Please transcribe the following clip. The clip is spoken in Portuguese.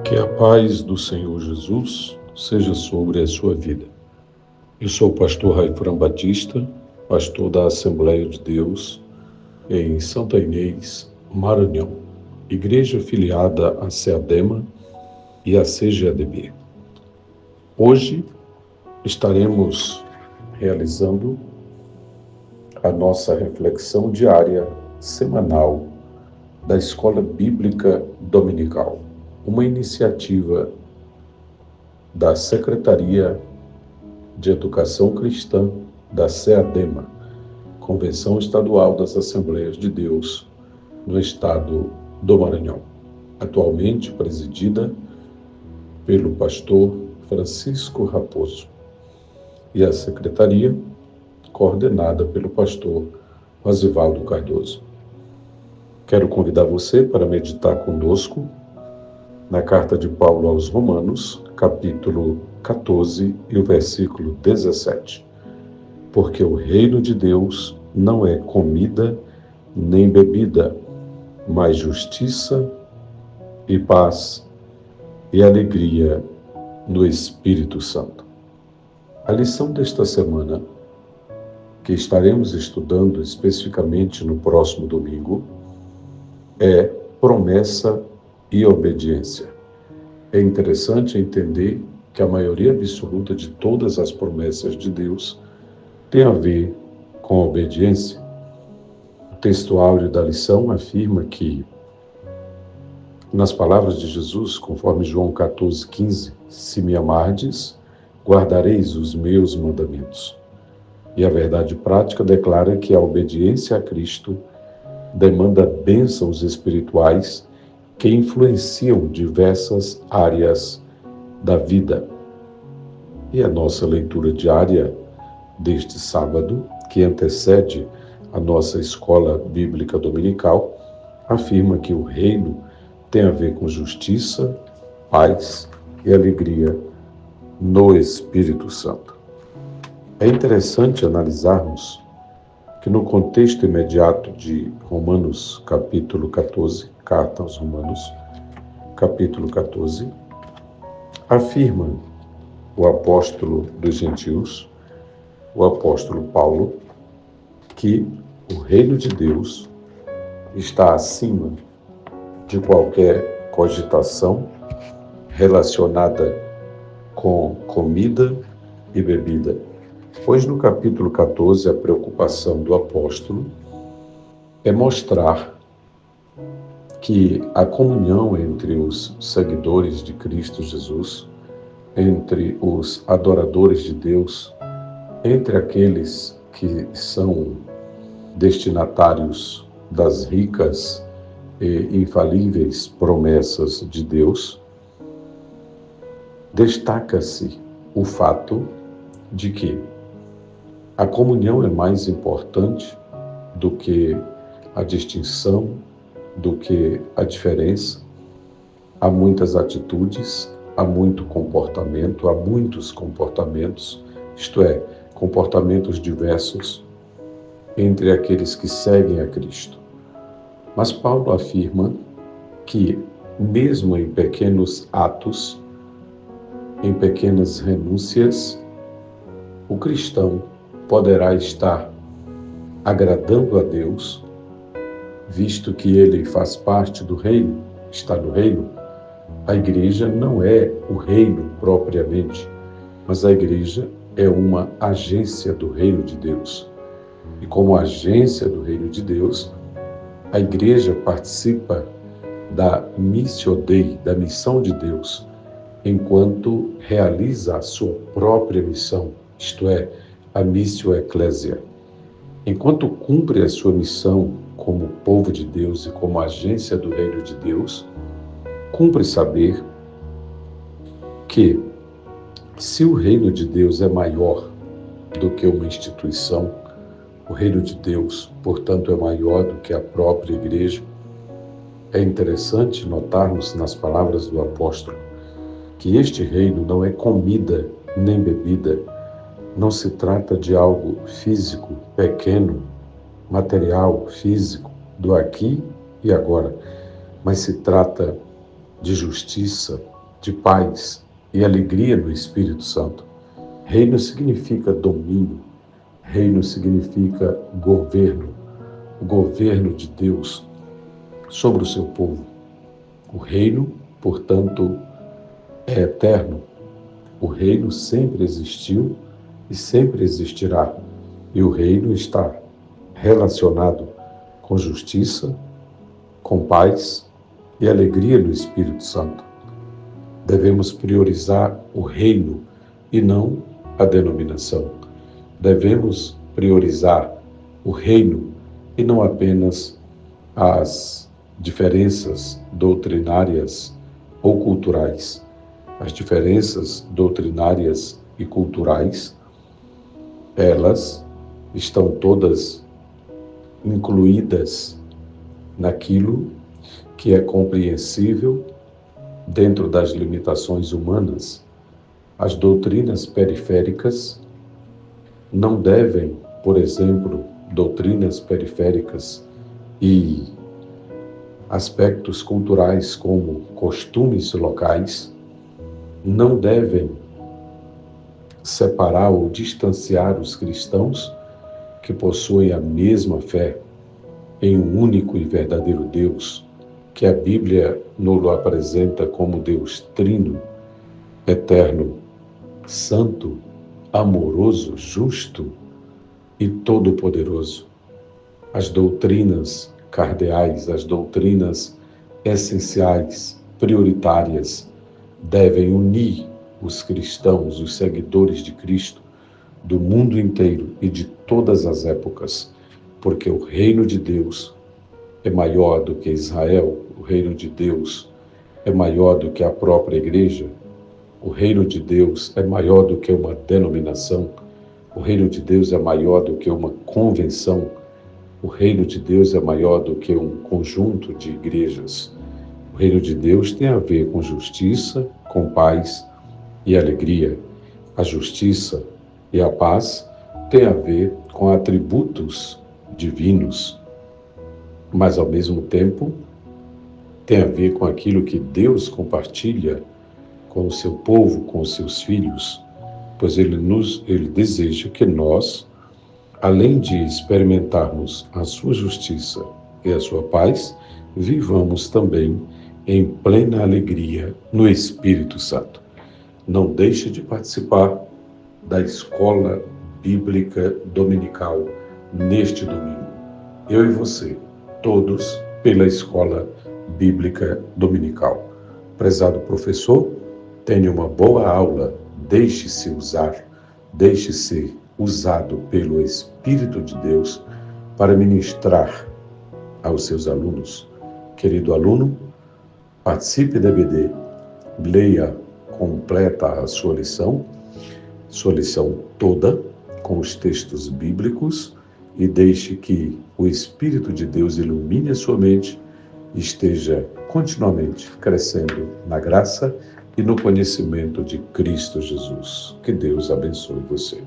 Que a paz do Senhor Jesus seja sobre a sua vida. Eu sou o pastor Raifran Batista, pastor da Assembleia de Deus em Santa Inês, Maranhão, igreja filiada à CEADEMA e à CGADB. Hoje estaremos realizando a nossa reflexão diária, semanal, da Escola Bíblica Dominical, uma iniciativa da Secretaria de Educação Cristã da CEADEMA, Convenção Estadual das Assembleias de Deus no estado do Maranhão, atualmente presidida pelo pastor Francisco Raposo, e a secretaria coordenada pelo pastor Rosivaldo Cardoso. Quero convidar você para meditar conosco na carta de Paulo aos Romanos, capítulo 14 e o versículo 17. Porque o reino de Deus não é comida nem bebida, mas justiça e paz e alegria no Espírito Santo. A lição desta semana, que estaremos estudando especificamente no próximo domingo, é promessa e obediência. É interessante entender que a maioria absoluta de todas as promessas de Deus tem a ver com a obediência. O texto áureo da lição afirma que, nas palavras de Jesus, conforme João 14,15, se me amardes, guardareis os meus mandamentos. E a verdade prática declara que a obediência a Cristo demanda bênçãos espirituais que influenciam diversas áreas da vida. E a nossa leitura diária deste sábado, que antecede a nossa escola bíblica dominical, afirma que o reino tem a ver com justiça, paz e alegria no Espírito Santo. É interessante analisarmos que no contexto imediato de Romanos capítulo 14, carta aos Romanos, capítulo 14, afirma o apóstolo dos gentios, o apóstolo Paulo, que o reino de Deus está acima de qualquer cogitação relacionada com comida e bebida. Pois no capítulo 14, a preocupação do apóstolo é mostrar que a comunhão entre os seguidores de Cristo Jesus, entre os adoradores de Deus, entre aqueles que são destinatários das ricas e infalíveis promessas de Deus, destaca-se o fato de que a comunhão é mais importante do que a distinção, do que a diferença. Há muitas atitudes, há muito comportamento, há muitos comportamentos, isto é, comportamentos diversos entre aqueles que seguem a Cristo. Mas Paulo afirma que, mesmo em pequenos atos, em pequenas renúncias, o cristão poderá estar agradando a Deus, visto que ele faz parte do reino, está no reino. A igreja não é o reino propriamente, mas a igreja é uma agência do reino de Deus. E como agência do reino de Deus, a igreja participa da Missio Dei, da missão de Deus, enquanto realiza a sua própria missão, isto é, a Missio Ecclesia. Enquanto cumpre a sua missão como povo de Deus e como agência do reino de Deus, cumpre saber que, se o reino de Deus é maior do que uma instituição, O reino de Deus, portanto, é maior do que a própria igreja. É interessante notarmos nas palavras do apóstolo que este reino não é comida nem bebida, não se trata de algo físico, pequeno, material, físico, do aqui e agora, mas se trata de justiça, de paz e alegria no Espírito Santo. Reino significa domínio, reino significa governo, o governo de Deus sobre o seu povo. O reino, portanto, é eterno. O reino sempre existiu e sempre existirá. E o reino está relacionado com justiça, com paz e alegria no Espírito Santo. Devemos priorizar o reino e não a denominação. Devemos priorizar o reino e não apenas as diferenças doutrinárias ou culturais. As diferenças doutrinárias e culturais, elas estão todas incluídas naquilo que é compreensível dentro das limitações humanas. As doutrinas periféricas não devem, por exemplo, doutrinas periféricas e aspectos culturais como costumes locais não devem separar ou distanciar os cristãos que possuem a mesma fé em um único e verdadeiro Deus, que a Bíblia nos apresenta como Deus trino, eterno, santo, amoroso, justo e todo-poderoso. As doutrinas cardeais, as doutrinas essenciais, prioritárias, devem unir os cristãos, os seguidores de Cristo, do mundo inteiro e de todas as épocas, porque o reino de Deus é maior do que Israel, o reino de Deus é maior do que a própria igreja, o reino de Deus é maior do que uma denominação, o reino de Deus é maior do que uma convenção, o reino de Deus é maior do que um conjunto de igrejas. O reino de Deus tem a ver com justiça, com paz e alegria. A justiça e a paz têm a ver com atributos divinos, mas ao mesmo tempo tem a ver com aquilo que Deus compartilha com o seu povo, com os seus filhos, pois ele deseja que nós, além de experimentarmos a sua justiça e a sua paz, vivamos também em plena alegria no Espírito Santo. Não deixe de participar da escola bíblica dominical neste domingo. Eu e você, todos pela escola bíblica dominical. Prezado professor, tenha uma boa aula, deixe-se usar, deixe ser usado pelo Espírito de Deus para ministrar aos seus alunos. Querido aluno, participe da EBD, leia completa a sua lição toda, com os textos bíblicos, e deixe que o Espírito de Deus ilumine a sua mente e esteja continuamente crescendo na graça e no conhecimento de Cristo Jesus. Que Deus abençoe você.